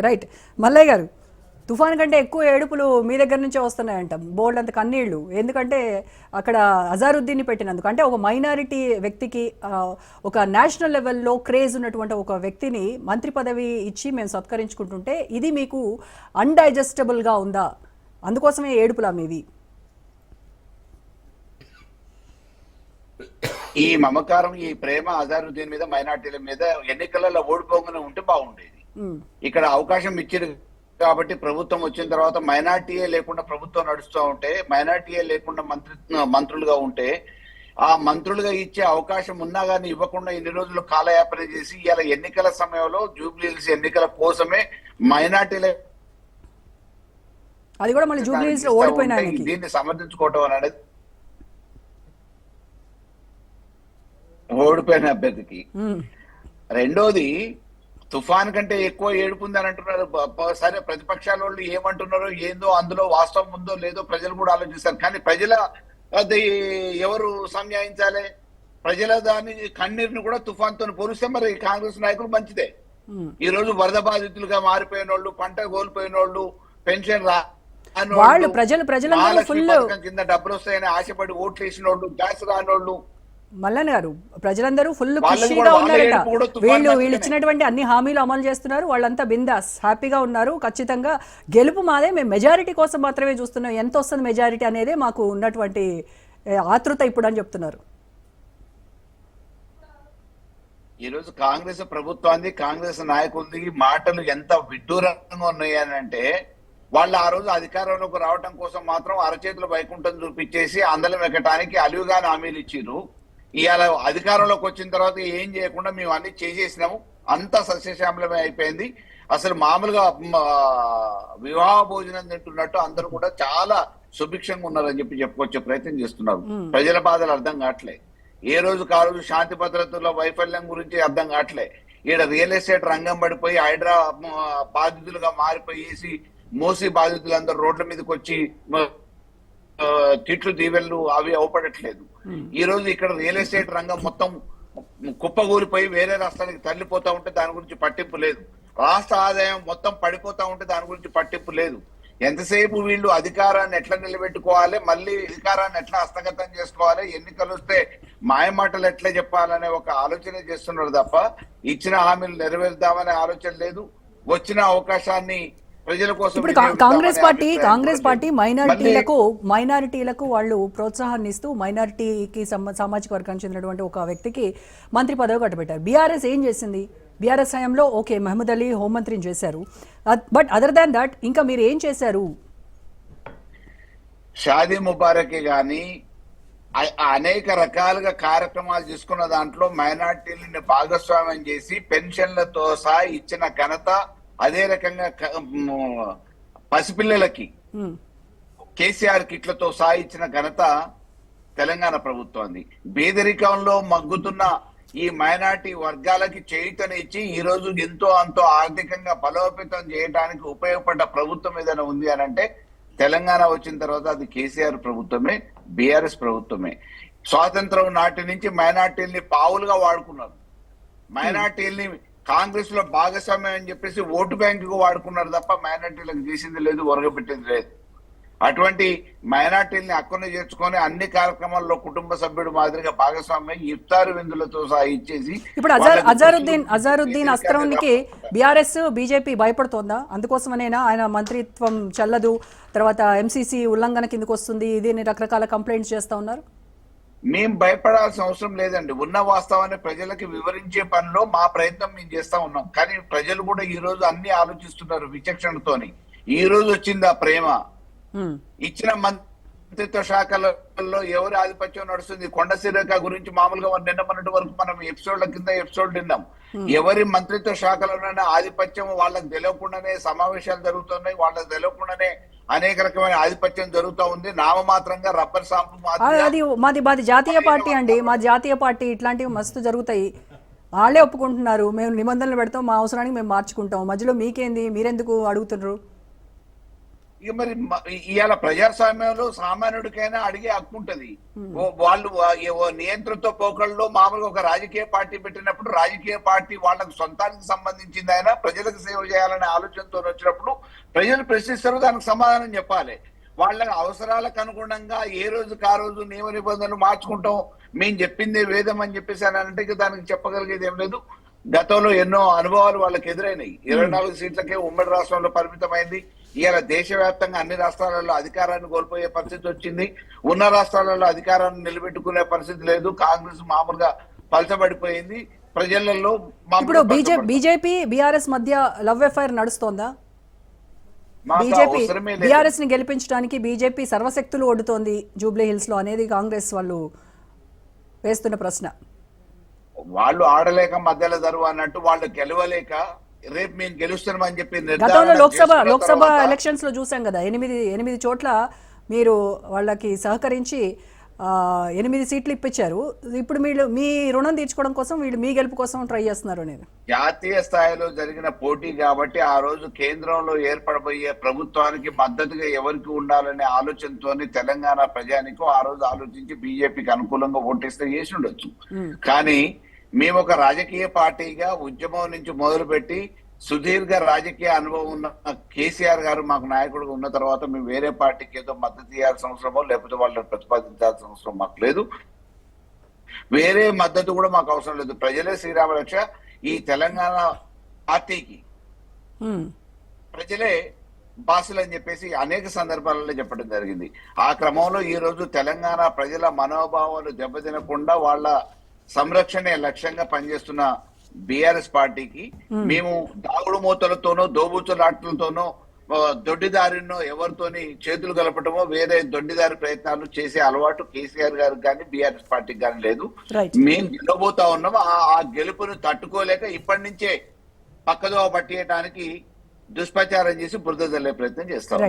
Right. Mallayya గారు, తుఫాన్ కంటే ఎక్కువ ఏడుపులు మీ దగ్గర నుంచే వస్తున్నాయంట, బోల్డ్ అంత కన్నీళ్లు. ఎందుకంటే అక్కడ అజారుద్దీన్ని పెట్టినందుకు, అంటే ఒక మైనారిటీ వ్యక్తికి ఒక నేషనల్ లెవెల్లో క్రేజ్ ఉన్నటువంటి ఒక వ్యక్తిని మంత్రి పదవి ఇచ్చి మేము సత్కరించుకుంటుంటే ఇది మీకు అన్డైజెస్టబుల్గా ఉందా? అందుకోసమే ఏడుపులా మీవి? ఈ మమకారం, ఈ ప్రేమ అజారుద్దీన్ మీద, మైనార్టీల మీద ఎన్నికలలో ఓడిపోగానే ఉంటే బాగుండేది. ఇక్కడ అవకాశం ఇచ్చారు కాబట్టి ప్రభుత్వం వచ్చిన తర్వాత మైనార్టీయే లేకుండా ప్రభుత్వం నడుస్తూ ఉంటే, మైనార్టీయే లేకుండా మంత్రులుగా ఉంటే, ఆ మంత్రులుగా ఇచ్చే అవకాశం ఉన్నా కానీ ఇవ్వకుండా ఇన్ని రోజులు కాలయాపన చేసి ఇలా ఎన్నికల సమయంలో జూబ్లీహిల్స్ ఎన్నికల కోసమే మైనార్టీల అది కూడా మళ్ళీ జూబ్లీహిల్స్ లో ఓడిపోయిన దీన్ని సమర్థించుకోవటం అనేది ఓడిపోయిన అభ్యర్థికి. రెండోది, తుఫాన్ కంటే ఎక్కువ ఏడుపుందని అంటున్నారు. సరే, ప్రతిపక్షాల వాళ్ళు ఏమంటున్నారో ఏందో అందులో వాస్తవం ఉందో లేదో ప్రజలు కూడా ఆలోచిస్తారు. కానీ ప్రజల అది ఎవరు సంజాయించాలి? ప్రజల దాని కన్నీరుని కూడా తుఫాన్ తో పోలిస్తే మరి కాంగ్రెస్ నాయకులు మంచిదే. ఈ రోజు వరద బాధితులుగా మారిపోయిన వాళ్ళు, పంట కోల్పోయిన వాళ్ళు, పెన్షన్ వాళ్ళు కింద డబ్బులు వస్తాయని ఆశపడి ఓట్లు వేసిన వాళ్ళు, గ్యాస్ రానోళ్ళు, మల్లన్న గారు, ప్రజలందరూ ఫుల్ ఖుషీగా ఉన్నారట. వీళ్ళు ఇచ్చినటువంటి అన్ని హామీలు అమలు చేస్తున్నారు, వాళ్ళంతా బిందాస్ హ్యాపీగా ఉన్నారు. ఖచ్చితంగా గెలుపు మాదే, మేము మెజారిటీ కోసం మాత్రమే చూస్తున్నాం, ఎంత వస్తుంది మెజారిటీ అనేదే మాకు ఉన్నటువంటి ఆతృత ఇప్పుడు అని చెప్తున్నారు. ఈరోజు కాంగ్రెస్ ప్రభుత్వాన్ని, కాంగ్రెస్ నాయకులది మాటలు ఎంత విడ్డూరంగా ఉన్నాయనంటే, వాళ్ళు ఆ రోజు అధికారంలోకి రావడం కోసం మాత్రం అరచేతుల వైకుంఠం చూపించేసి అందలం ఎక్కడానికి అలివిగాని హామీలు ఇచ్చిర్రు. ఇవాళ అధికారంలోకి వచ్చిన తర్వాత ఏం చేయకుండా మేము అన్ని చేసేసినాము, అంతా సస్యశ్యామలమే అయిపోయింది. అసలు మామూలుగా వివాహ భోజనం తింటున్నట్టు అందరూ కూడా చాలా సుభిక్షంగా ఉన్నారని చెప్పుకొచ్చే ప్రయత్నం చేస్తున్నారు. ప్రజల బాధలు అర్థం కావట్లే, ఏ రోజుకు ఆ రోజు శాంతి భద్రతల వైఫల్యం గురించి అర్థం కావట్లే. ఈడ రియల్ ఎస్టేట్ రంగం పడిపోయి హైడ్రా బాధితులుగా మారిపోయేసి మోసీ బాధితులందరూ రోడ్ల మీదకి వచ్చి తిట్లు దీవెళ్ళు అవి అవపడట్లేదు. ఈ రోజు ఇక్కడ రియల్ ఎస్టేట్ రంగం మొత్తం కుప్పగూలిపోయి వేరే రాష్ట్రానికి తరలిపోతా ఉంటే దాని గురించి పట్టింపు లేదు. రాష్ట్ర ఆదాయం మొత్తం పడిపోతా ఉంటే దాని గురించి పట్టింపు లేదు. ఎంతసేపు వీళ్ళు అధికారాన్ని ఎట్లా నిలబెట్టుకోవాలి, మళ్ళీ అధికారాన్ని ఎట్లా హస్తగతం చేసుకోవాలి, ఎన్నికలు వస్తే మాయమాటలు ఎట్లా చెప్పాలనే ఒక ఆలోచన చేస్తున్నారు తప్ప ఇచ్చిన హామీలు నెరవేర్దామనే ఆలోచన లేదు. వచ్చిన అవకాశాన్ని ప్రజల కోసం. ఇప్పుడు కాంగ్రెస్ పార్టీ మైనారిటీలకు వాళ్ళు ప్రోత్సాహాన్ని ఇస్తూ మైనారిటీకి సామాజిక వర్గానికి చెందినటువంటి ఒక వ్యక్తికి మంత్రి పదవి కట్టబెట్టారు. బీఆర్ఎస్ ఏం చేసింది? బీఆర్ఎస్ హయాంలో ఓకే, మహమూద్ అలీ హోంమంత్రిని చేశారు, బట్ అదర్ దాన్ దట్ ఇంకా మీరు ఏం చేశారు? షాదీ ముబారక్ గాని అనేక రకాలుగా కార్యక్రమాలు తీసుకున్న దాంట్లో మైనార్టీలని భాగస్వామ్యం చేసి పెన్షన్లతో సహా ఇచ్చిన ఘనత, అదే రకంగా పసిపిల్లలకి కేసీఆర్ కిట్లతో సహా ఇచ్చిన ఘనత తెలంగాణ ప్రభుత్వాన్ని. పేదరికంలో మగ్గుతున్న ఈ మైనార్టీ వర్గాలకి చేయూతనిచ్చి ఈ రోజు ఎంతో అంతో ఆర్థికంగా బలోపేతం చేయడానికి ఉపయోగపడ్డ ప్రభుత్వం ఏదైనా ఉంది అని అంటే తెలంగాణ వచ్చిన తర్వాత అది కేసీఆర్ ప్రభుత్వమే, బీఆర్ఎస్ ప్రభుత్వమే. స్వాతంత్రం నాటి నుంచి మైనార్టీల్ని పావులుగా వాడుకున్నారు. మైనార్టీల్ని కాంగ్రెస్ లో భాగస్వామ్యం అని చెప్పేసి ఓటు బ్యాంకు వాడుకున్నారు తప్ప మైనార్టీలకు చేసింది లేదు, ఒరగబెట్టింది లేదు. అటువంటి మైనార్టీల్ని హక్కును చేర్చుకొని అన్ని కార్యక్రమాల్లో కుటుంబ సభ్యుడు మాదిరిగా భాగస్వామ్యం ఇఫ్తారు విందులతో సహా ఇచ్చేసి ఇప్పుడు అజారుద్దీన్ అస్త్రానికి బీఆర్ఎస్ బీజేపీ భయపడుతోందా? అందుకోసమనేనా ఆయన మంత్రిత్వం చెల్లదు, తర్వాత ఎంసీసీ ఉల్లంఘన కిందకు వస్తుంది, ఇది రకరకాల కంప్లైంట్స్ చేస్తా ఉన్నారు? మేం భయపడాల్సిన అవసరం లేదండి. ఉన్న వాస్తవాన్ని ప్రజలకి వివరించే పనిలో మా ప్రయత్నం మేము చేస్తా ఉన్నాం. కానీ ప్రజలు కూడా ఈ రోజు అన్ని ఆలోచిస్తున్నారు విచక్షణతోని. ఈ రోజు వచ్చింది ఆ ప్రేమ. ఇచ్చిన మంత్రిత్వ శాఖలలో ఎవరి ఆధిపత్యం నడుస్తుంది? కొండశిరేఖ గురించి మామూలుగా నిన్న మొన్నటి వరకు మనం ఎపిసోడ్ విన్నాం. ఎవరి మంత్రిత్వ శాఖలోనైనా ఆధిపత్యం వాళ్ళకి తెలియకుండానే సమావేశాలు జరుగుతున్నాయి, వాళ్ళకి తెలియకుండానే అనేక రకమైన ఆధిపత్యం జరుగుతూ ఉంది. నామమాత్రంగా రబ్బర్ స్టాంపు అది మాది జాతీయ పార్టీ అండి, మా జాతీయ పార్టీ ఇట్లాంటివి మస్తు జరుగుతాయి. వాళ్ళే ఒప్పుకుంటున్నారు, మేము నిబంధనలు పెడతాం, మా అవసరానికి మేము మార్చుకుంటాం. మధ్యలో మీకేంది, మీరెందుకు అడుగుతున్నారు? ఇక మరి ఇవాళ ప్రజాస్వామ్యంలో సామాన్యుడికైనా అడిగే హక్కు ఉంటది. వాళ్ళు ఓ నియంత్రణతో పోకళ్ళలో మామూలుగా ఒక రాజకీయ పార్టీ పెట్టినప్పుడు రాజకీయ పార్టీ వాళ్ళకు సొంతానికి సంబంధించింది అయినా ప్రజలకు సేవ చేయాలనే ఆలోచనతో వచ్చినప్పుడు ప్రజలు ప్రశ్నిస్తారు, దానికి సమాధానం చెప్పాలి. వాళ్ళ అవసరాలకు అనుగుణంగా ఏ రోజుకి ఆ రోజు నియమ నిబంధనలు మార్చుకుంటాం, మేము చెప్పిందే వేదం అని చెప్పేసి అని అంటే ఇక దానికి చెప్పగలిగేది ఏం లేదు. గతంలో ఎన్నో అనుభవాలు వాళ్ళకి ఎదురైనాయి. 24 సీట్లకే ఉమ్మడి రాష్ట్రంలో పరిమితమైంది. ఇవాళ దేశవ్యాప్తంగా అన్ని రాష్ట్రాలలో అధికారాన్ని కోల్పోయే పరిస్థితి వచ్చింది. ఉన్న రాష్ట్రాలలో అధికారాన్ని నిలబెట్టుకునే పరిస్థితి లేదు. కాంగ్రెస్ మామూలుగా పలచబడిపోయింది ప్రజలలో. ఇప్పుడు బీజేపీ బీఆర్ఎస్ మధ్య లవ్ అఫైర్ నడుస్తోందా? బీజేపీ బీఆర్ఎస్ ని గెలిపించడానికి బీజేపీ సర్వశక్తులు ఒడ్డుతోంది జూబ్లీ హిల్స్ లో అనేది కాంగ్రెస్ వాళ్ళు వేస్తున్న ప్రశ్న. వాళ్ళు ఆడలేక మధ్యలో జరువు అన్నట్టు వాళ్ళు గెలవలేక రేపు మేము గెలుస్తున్నామని చెప్పి గతంలో లోక్సభ ఎలక్షన్స్ లో చూసాం కదా, 8 చోట్ల మీరు వాళ్ళకి సహకరించి 8 సీట్లు ఇప్పించారు. ఇప్పుడు మీరు మీ రుణం తీర్చుకోవడం కోసం వీళ్ళు మీ గెలుపు కోసం ట్రై చేస్తున్నారు అనేది జాతీయ స్థాయిలో జరిగిన పోటీ కాబట్టి ఆ రోజు కేంద్రంలో ఏర్పడబోయే ప్రభుత్వానికి మద్దతుగా ఎవరికి ఉండాలనే ఆలోచనతోని తెలంగాణ ప్రజానికం ఆ రోజు ఆలోచించి బీజేపీకి అనుకూలంగా ఓటేస్తే చేసి ఉండొచ్చు. కానీ మేము ఒక రాజకీయ పార్టీగా ఉద్యమం నుంచి మొదలుపెట్టి సుదీర్ఘ రాజకీయ అనుభవం ఉన్న కేసీఆర్ గారు మాకు నాయకుడిగా ఉన్న తర్వాత మేము వేరే పార్టీకి ఏదో మద్దతు ఇవ్వాల్సిన అవసరమో లేకపోతే వాళ్ళని ప్రతిపాదించాల్సిన అవసరం మాకు లేదు. వేరే మద్దతు కూడా మాకు అవసరం లేదు. ప్రజలే శ్రీరామ రక్ష. ఈ తెలంగాణ పార్టీకి ప్రజలే బాసులు అని చెప్పేసి అనేక సందర్భాలలో చెప్పడం జరిగింది. ఆ క్రమంలో ఈ రోజు తెలంగాణ ప్రజల మనోభావాలు దెబ్బతినకుండా వాళ్ళ సంరక్షణే లక్ష్యంగా పనిచేస్తున్న బీఆర్ఎస్ పార్టీకి మేము దాగుడు మూతలతోనో దోబూచులాటలతోనో దొడ్డిదారినో ఎవరితోని చేతులు కలపటమో వేరే దొడ్డిదారి ప్రయత్నాలు చేసే అలవాటు కేసీఆర్ గారికి కానీ బీఆర్ఎస్ పార్టీకి కానీ లేదు. మేము గెలవబోతా ఉన్నాము. ఆ గెలుపును తట్టుకోలేక ఇప్పటి నుంచే పక్కదోవ పట్టేయడానికి దుష్ప్రచారం చేసి బురద జల్లే ప్రయత్నం చేస్తాం.